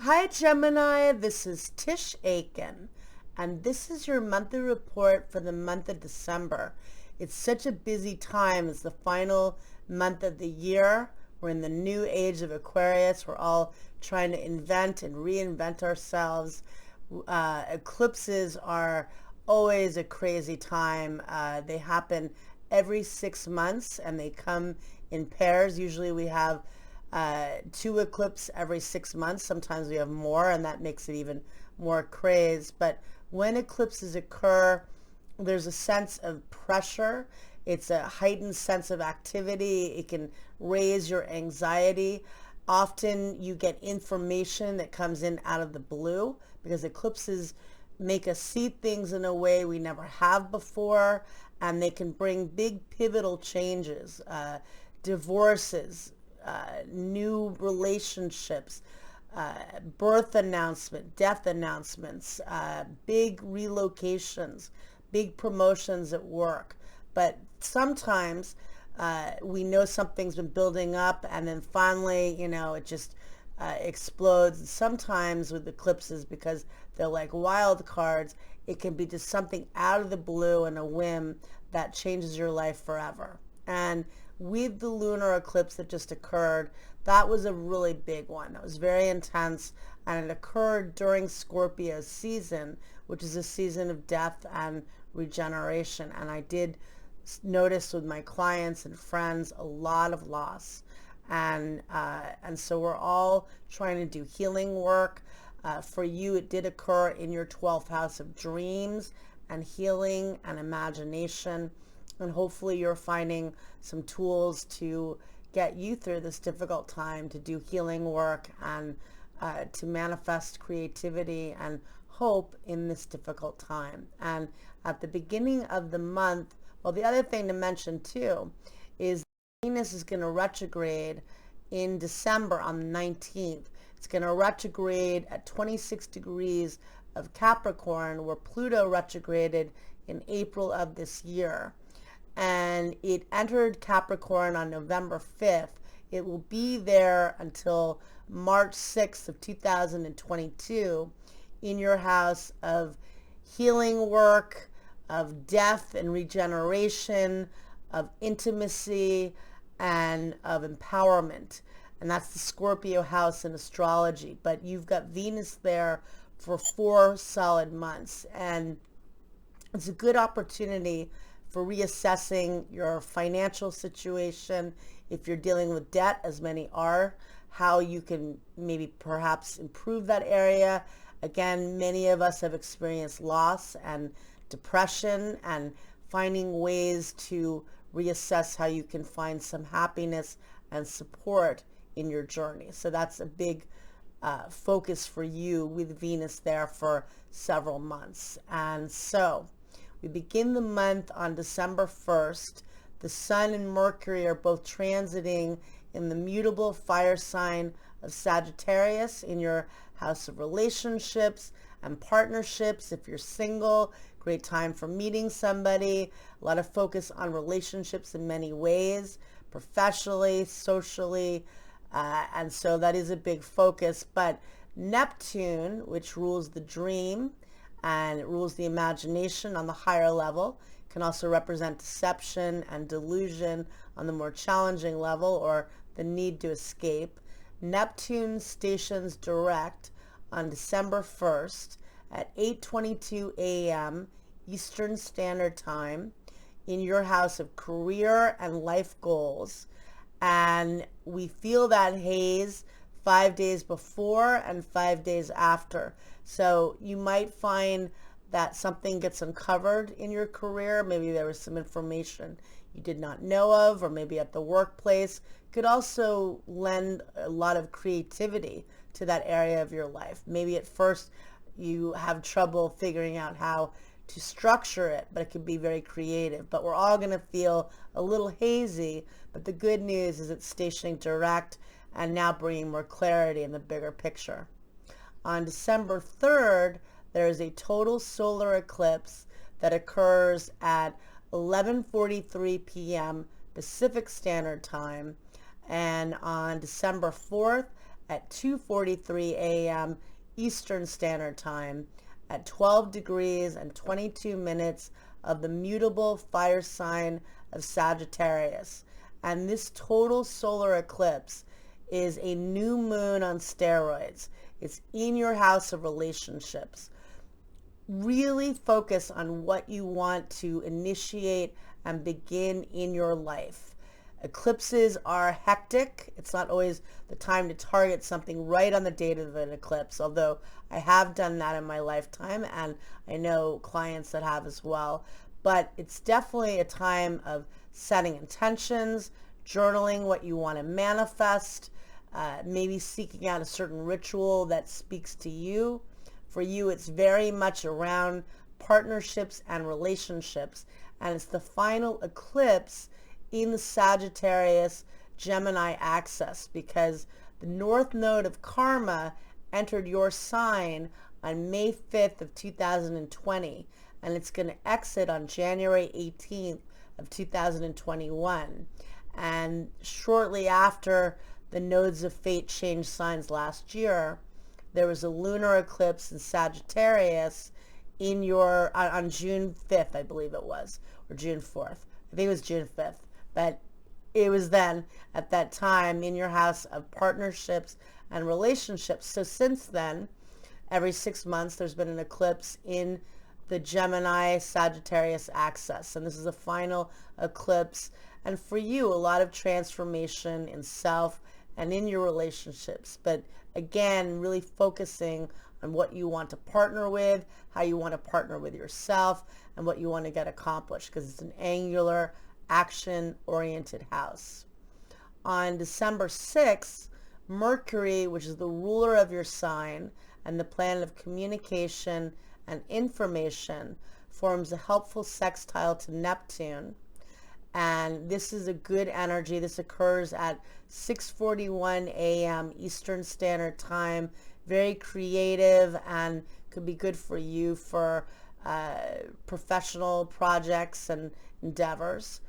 Hi Gemini, this is Tisch Aitken, and this is your monthly report for the month of December. It's such a busy time. It's the final month of the year. We're in the new age of Aquarius. We're all trying to invent and reinvent ourselves. Eclipses are always a crazy time. They happen every 6 months and they come in pairs. Usually we have two eclipses every 6 months. Sometimes we have more, and that makes it even more crazy. But when eclipses occur, there's a sense of pressure. It's a heightened sense of activity. It can raise your anxiety. Often you get information that comes in out of the blue because eclipses make us see things in a way we never have before, and they can bring big pivotal changes, divorces, new relationships, birth announcement, death announcements, big relocations, big promotions at work. But sometimes we know something's been building up and then finally, it just explodes. Sometimes with eclipses, because they're like wild cards, it can be just something out of the blue and a whim that changes your life forever. And with the lunar eclipse that just occurred, that was a really big one. It was very intense, and it occurred during Scorpio season, which is a season of death and regeneration. And I did notice with my clients and friends a lot of loss. And so we're all trying to do healing work. For you, it did occur in your 12th house of dreams and healing and imagination. And hopefully you're finding some tools to get you through this difficult time, to do healing work and to manifest creativity and hope in this difficult time. And at the beginning of the month, well, the other thing to mention too is Venus is going to retrograde in December on the 19th. It's going to retrograde at 26 degrees of Capricorn, where Pluto retrograded in April of this year. And it entered Capricorn on November 5th. It will be there until March 6th of 2022 in your house of healing work, of death and regeneration, of intimacy, and of empowerment. And that's the Scorpio house in astrology. But you've got Venus there for 4 solid months. And it's a good opportunity for reassessing your financial situation. If you're dealing with debt, as many are, how you can maybe perhaps improve that area. Again, many of us have experienced loss and depression, and finding ways to reassess how you can find some happiness and support in your journey. So that's a big focus for you with Venus there for several months. And so we begin the month on December 1st. The Sun and Mercury are both transiting in the mutable fire sign of Sagittarius in your house of relationships and partnerships. If you're single, great time for meeting somebody. A lot of focus on relationships in many ways, professionally, socially, and so that is a big focus. But Neptune, which rules the dream and it rules the imagination on the higher level, can also represent deception and delusion on the more challenging level, or the need to escape. Neptune stations direct on December 1st at 8:22 a.m. Eastern Standard Time in your house of career and life goals. And we feel that haze 5 days before and 5 days after. So you might find that something gets uncovered in your career. Maybe there was some information you did not know of, or maybe at the workplace. Could also lend a lot of creativity to that area of your life. Maybe at first you have trouble figuring out how to structure it, but it can be very creative. But we're all going to feel a little hazy. But the good news is it's stationing direct and now bringing more clarity in the bigger picture. On December 3rd, there is a total solar eclipse that occurs at 11:43 p.m. Pacific Standard Time, and on December 4th at 2:43 a.m. Eastern Standard Time at 12 degrees and 22 minutes of the mutable fire sign of Sagittarius. And this total solar eclipse is a new moon on steroids. It's in your house of relationships. Really focus on what you want to initiate and begin in your life. Eclipses are hectic. It's not always the time to target something right on the date of an eclipse, although I have done that in my lifetime, and I know clients that have as well. But it's definitely a time of setting intentions, journaling what you want to manifest, maybe seeking out a certain ritual that speaks to you. For you, it's very much around partnerships and relationships, and it's the final eclipse in the Sagittarius Gemini axis, because the North Node of Karma entered your sign on May 5th of 2020, and it's going to exit on January 18th of 2021. And shortly after the nodes of fate changed signs last year, there was a lunar eclipse in Sagittarius in your on June 5th, I believe it was, or June 4th. I think it was June 5th, but it was then at that time in your house of partnerships and relationships. So since then, every 6 months there's been an eclipse in the Gemini Sagittarius axis, and this is the final eclipse. And for you, a lot of transformation in self and in your relationships, but again, really focusing on what you want to partner with, how you want to partner with yourself, and what you want to get accomplished, because it's an angular, action-oriented house. On December 6th, Mercury, which is the ruler of your sign and the planet of communication and information, forms a helpful sextile to Neptune. And this is a good energy. This occurs at 6:41 a.m. Eastern Standard Time. Very creative and could be good for you for professional projects and endeavors.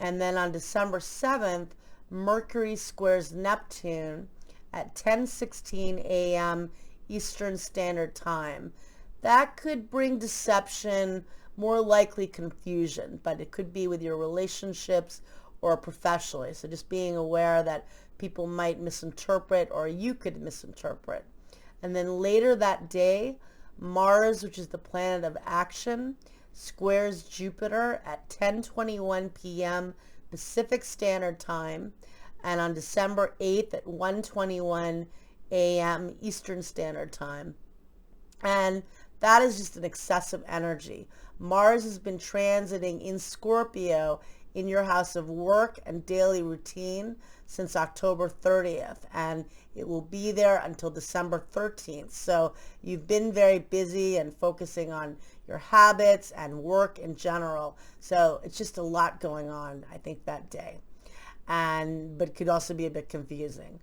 And then on December 7th, Mercury squares Neptune at 10:16 a.m. Eastern Standard Time. That could bring deception, more likely confusion, but it could be with your relationships or professionally. So just being aware that people might misinterpret, or you could misinterpret. And then later that day, Mars, which is the planet of action, squares Jupiter at 10:21 p.m. Pacific Standard Time, and on December 8th at 1:21 a.m. Eastern Standard Time. And that is just an excessive energy. Mars has been transiting in Scorpio in your house of work and daily routine since October 30th, and it will be there until December 13th. So you've been very busy and focusing on your habits and work in general. So it's just a lot going on, I think, that day. But it could also be a bit confusing.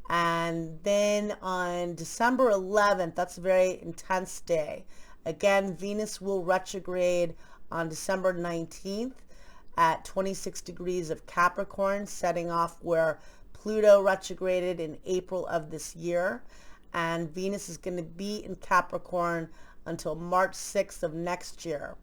And then on December 11th, that's a very intense day. Again, Venus will retrograde on December 19th at 26 degrees of Capricorn, setting off where Pluto retrograded in April of this year. And Venus is going to be in Capricorn until March 6th of next year,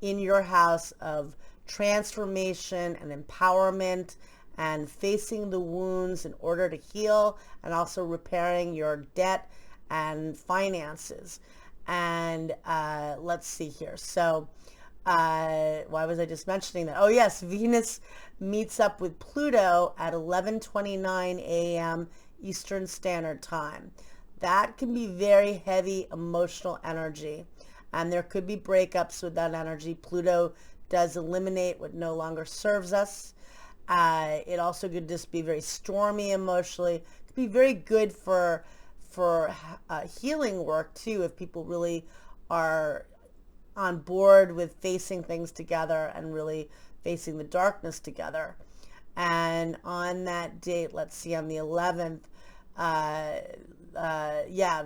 in your house of transformation and empowerment and facing the wounds in order to heal, and also repairing your debt and finances. And let's see here. So why was I just mentioning that? Oh yes, Venus meets up with Pluto at 11:29 a.m. Eastern Standard Time. That can be very heavy emotional energy, and there could be breakups with that energy. Pluto does eliminate what no longer serves us. It also could just be very stormy emotionally. It could be very good for healing work too, if people really are on board with facing things together and really facing the darkness together. And on that date, let's see, on the 11th,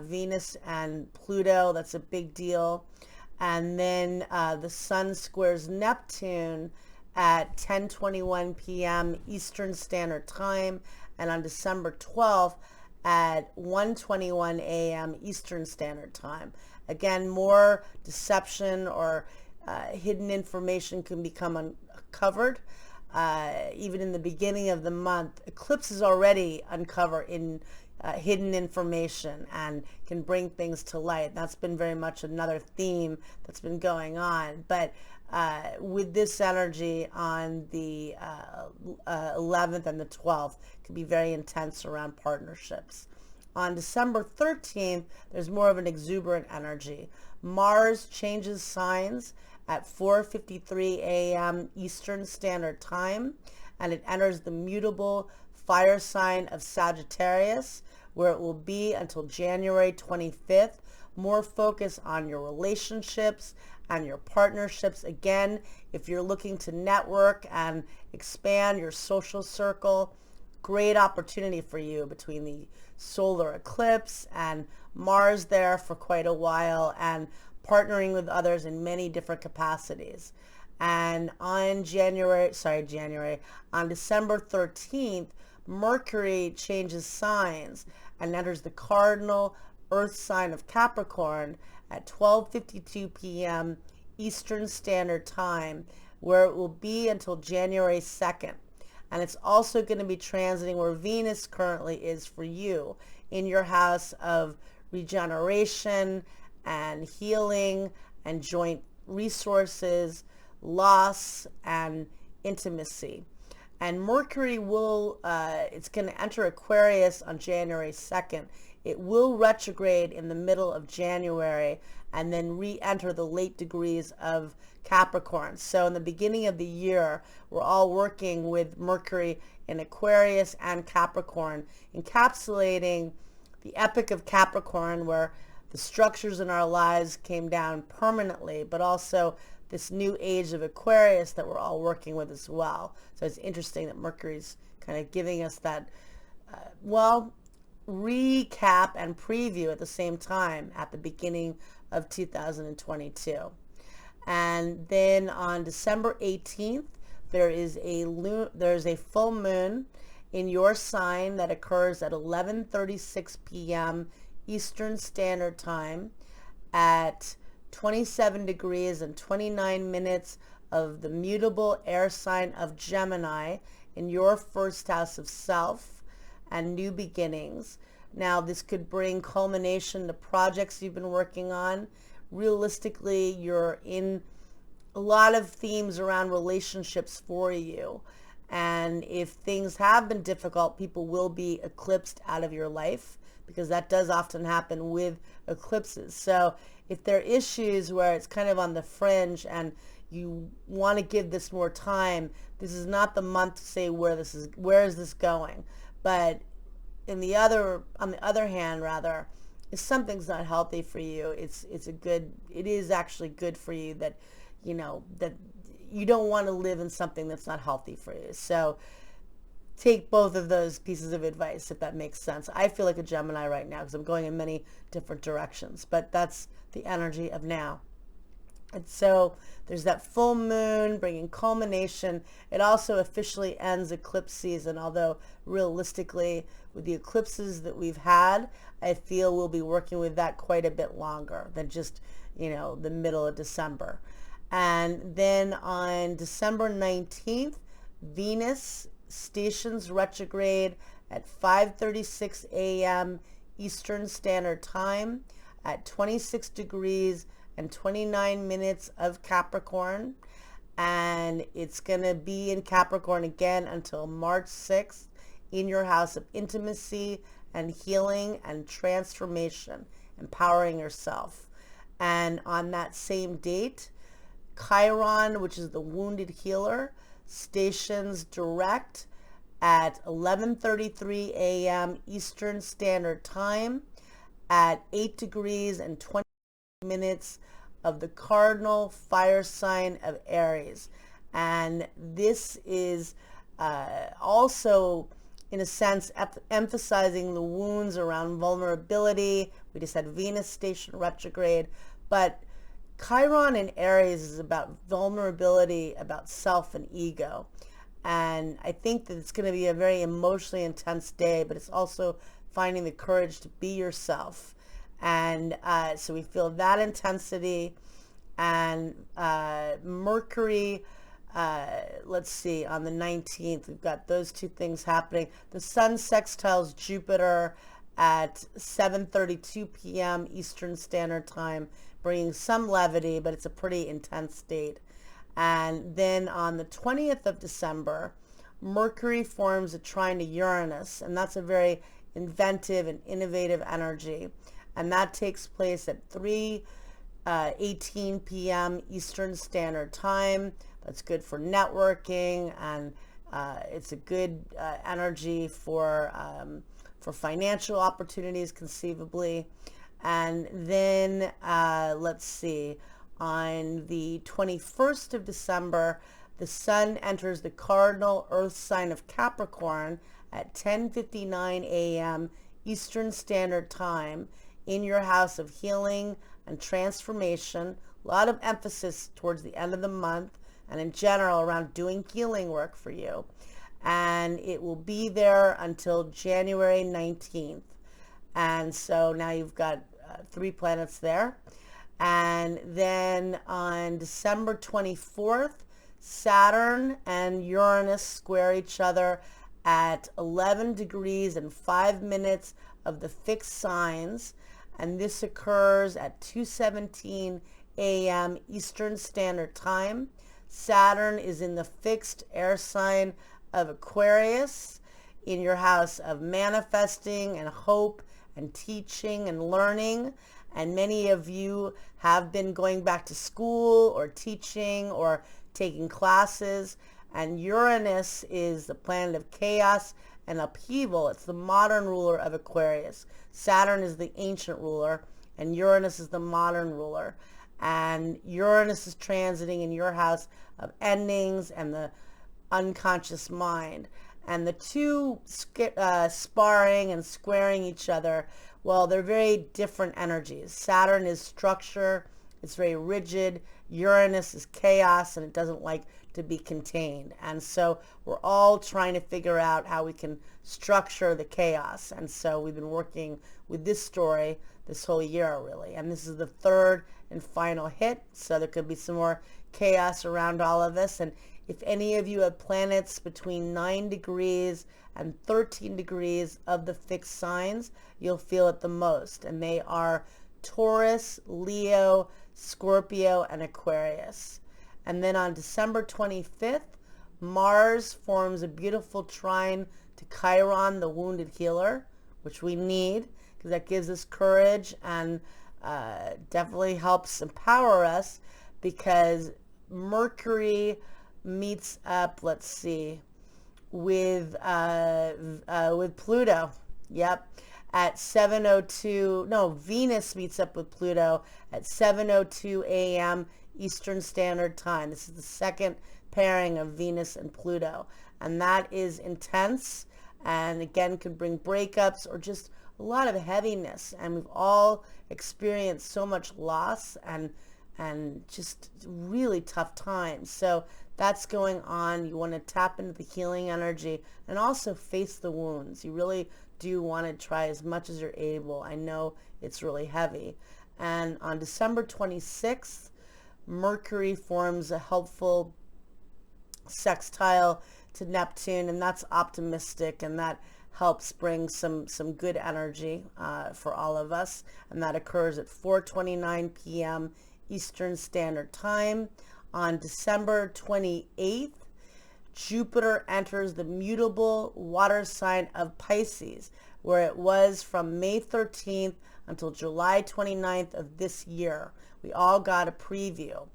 Venus and Pluto, that's a big deal. And then the Sun squares Neptune at 10:21 p.m. Eastern Standard Time, and on December 12th at 1:21 a.m. Eastern Standard Time. Again, more deception or hidden information can become uncovered. Even in the beginning of the month, eclipses already uncover in hidden information and can bring things to light. That's been very much another theme that's been going on. But with this energy on the 11th and the 12th, it can be very intense around partnerships. On December 13th, there's more of an exuberant energy. Mars changes signs at 4:53 a.m. Eastern Standard Time, and it enters the mutable fire sign of Sagittarius, where it will be until January 25th. More focus on your relationships and your partnerships. Again, if you're looking to network and expand your social circle, great opportunity for you between the solar eclipse and Mars there for quite a while, and partnering with others in many different capacities. And on December 13th, Mercury changes signs and enters the cardinal Earth sign of Capricorn at 12:52 p.m. Eastern Standard Time, where it will be until January 2nd. And it's also going to be transiting where Venus currently is for you, in your house of regeneration and healing and joint resources, loss and intimacy. And Mercury will, it's going to enter Aquarius on January 2nd. It will retrograde in the middle of January and then re-enter the late degrees of Capricorn. So in the beginning of the year, we're all working with Mercury in Aquarius and Capricorn, encapsulating the epic of Capricorn, where the structures in our lives came down permanently, but also this new age of Aquarius that we're all working with as well. So it's interesting that Mercury's kind of giving us that, recap and preview at the same time at the beginning of 2022. And then on December 18th, there's a full moon in your sign that occurs at 11:36 p.m. Eastern Standard Time at 27 degrees and 29 minutes of the mutable air sign of Gemini in your first house of self and new beginnings. Now, this could bring culmination to projects you've been working on. Realistically, you're in a lot of themes around relationships for you. And if things have been difficult, people will be eclipsed out of your life, because that does often happen with eclipses. So if there are issues where it's kind of on the fringe and you want to give this more time, this is not the month to say where is this going. But on the other hand, rather, if something's not healthy for you, it is actually good for you that you don't want to live in something that's not healthy for you. So take both of those pieces of advice, if that makes sense. I feel like a Gemini right now because I'm going in many different directions, but that's the energy of now. And so there's that full moon bringing culmination. It also officially ends eclipse season, although realistically, with the eclipses that we've had, I feel we'll be working with that quite a bit longer than just, the middle of December. And then on December 19th, Venus stations retrograde at 5:36 a.m. Eastern Standard Time at 26 degrees and 29 minutes of Capricorn. And it's going to be in Capricorn again until March 6th in your house of intimacy and healing and transformation, empowering yourself. And on that same date, Chiron, which is the wounded healer, stations direct at 11:33 a.m. Eastern Standard Time at 8 degrees and 20 minutes of the cardinal fire sign of Aries. And this is also, in a sense, emphasizing the wounds around vulnerability. We just had Venus station retrograde, but Chiron in Aries is about vulnerability, about self and ego. And I think that it's going to be a very emotionally intense day, but it's also finding the courage to be yourself. And so we feel that intensity. And Mercury, let's see, on the 19th, we've got those two things happening. The Sun sextiles Jupiter at 7:32 p.m. Eastern Standard Time, bringing some levity, but it's a pretty intense date. And then on the 20th of December, Mercury forms a trine to Uranus, and that's a very inventive and innovative energy. And that takes place at 3:18 p.m. Eastern Standard Time. That's good for networking, and it's a good energy for financial opportunities, conceivably. And then let's see, on the 21st of December, the Sun enters the cardinal Earth sign of Capricorn at 10:59 a.m. Eastern Standard Time in your house of healing and transformation. A lot of emphasis towards the end of the month and in general around doing healing work for you. And it will be there until January 19th. And so now you've got 3 planets there. And then on December 24th, Saturn and Uranus square each other at 11 degrees and 5 minutes of the fixed signs. And this occurs at 2:17 a.m. Eastern Standard Time. Saturn is in the fixed air sign of Aquarius, in your house of manifesting and hope and teaching and learning. And many of you have been going back to school or teaching or taking classes. And Uranus is the planet of chaos and upheaval. It's the modern ruler of Aquarius. Saturn is the ancient ruler, and Uranus is the modern ruler. And Uranus is transiting in your house of endings and the unconscious mind. And the two sparring and squaring each other, well, they're very different energies. Saturn is structure. It's very rigid. Uranus is chaos, and it doesn't like to be contained. And so we're all trying to figure out how we can structure the chaos. And so we've been working with this story this whole year, really. And this is the third and final hit. So there could be some more chaos around all of this. And if any of you have planets between 9 degrees and 13 degrees of the fixed signs, you'll feel it the most. And they are Taurus, Leo, Scorpio, and Aquarius. And then on December 25th, Mars forms a beautiful trine to Chiron, the wounded healer, which we need because that gives us courage and definitely helps empower us, because Mercury meets up, let's see, with Pluto. Yep. At 7:02, no, Venus meets up with Pluto at 7:02 a.m. Eastern Standard Time. This is the second pairing of Venus and Pluto. And that is intense, and again could bring breakups or just a lot of heaviness. And we've all experienced so much loss and just really tough times. So that's going on. You want to tap into the healing energy and also face the wounds. You really do want to try as much as you're able. I know it's really heavy. And on December 26th, Mercury forms a helpful sextile to Neptune, and that's optimistic, and that helps bring some good energy for all of us. And that occurs at 4:29 p.m. Eastern Standard Time. On December 28th, Jupiter enters the mutable water sign of Pisces, where it was from May 13th until July 29th of this year. We all got a preview.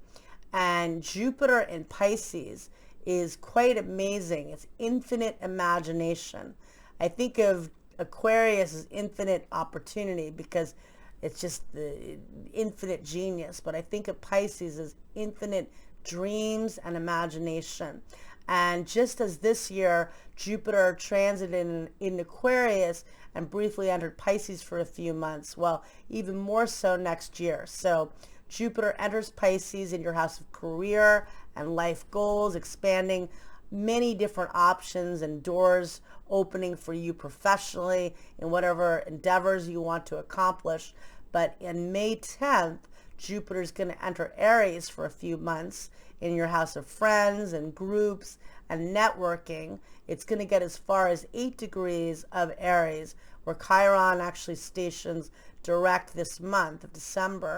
And Jupiter in Pisces is quite amazing. It's infinite imagination. I think of Aquarius as infinite opportunity because it's just the infinite genius. But I think of Pisces as infinite dreams and imagination. And just as this year, Jupiter transited in Aquarius and briefly entered Pisces for a few months, well, even more so next year. So Jupiter enters Pisces in your house of career and life goals, expanding many different options and doors opening for you professionally in whatever endeavors you want to accomplish. But in May 10th, Jupiter is going to enter Aries for a few months in your house of friends and groups and networking. It's going to get as far as 8 degrees of Aries, where Chiron actually stations direct this month of December.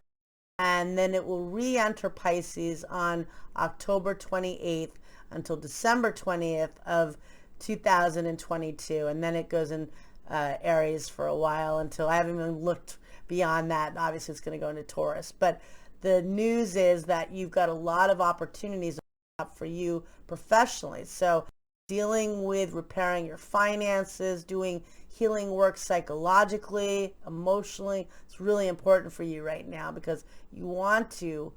And then it will re-enter Pisces on October 28th until December 20th of 2022. And then it goes in Aries for a while until, I haven't even looked beyond that. Obviously, it's going to go into Taurus. But the news is that you've got a lot of opportunities for you professionally. So dealing with repairing your finances, doing healing work psychologically, emotionally, it's really important for you right now, because you want to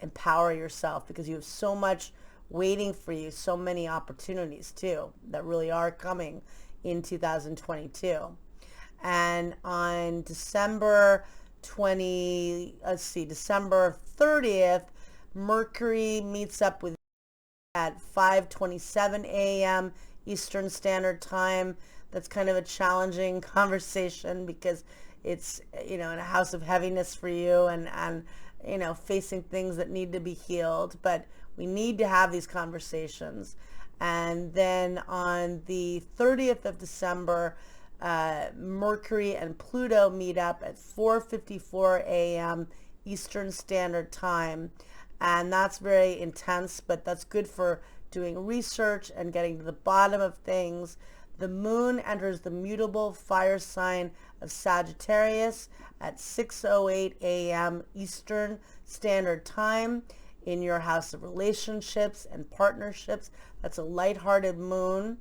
empower yourself, because you have so much waiting for you, so many opportunities too that really are coming in 2022. And on December 30th, Mercury meets up with at 5:27 a.m. Eastern Standard Time. That's kind of a challenging conversation, because it's, in a house of heaviness for you, and facing things that need to be healed. But we need to have these conversations. And then on the 30th of December, Mercury and Pluto meet up at 4:54 a.m. Eastern Standard Time. And that's very intense, but that's good for doing research and getting to the bottom of things. The moon enters the mutable fire sign of Sagittarius at 6:08 a.m. Eastern Standard Time in your house of relationships and partnerships. That's a lighthearted moon.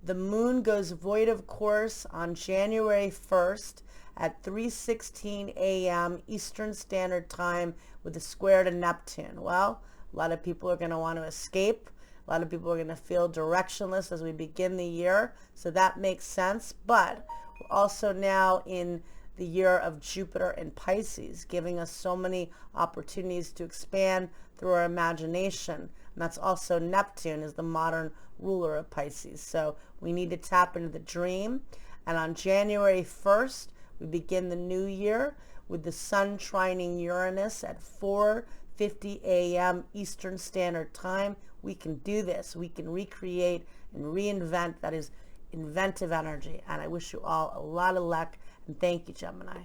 The moon goes void of course on January 1st at 3:16 a.m. Eastern Standard Time with a square to Neptune. Well, a lot of people are going to want to escape. A lot of people are going to feel directionless as we begin the year. So that makes sense. But we're also now in the year of Jupiter in Pisces, giving us so many opportunities to expand through our imagination. And that's also Neptune is the modern ruler of Pisces. So we need to tap into the dream. And on January 1st, we begin the new year with the sun trining Uranus at 4:50 a.m. Eastern Standard Time. We can do this. We can recreate and reinvent. That is inventive energy. And I wish you all a lot of luck. And thank you, Gemini.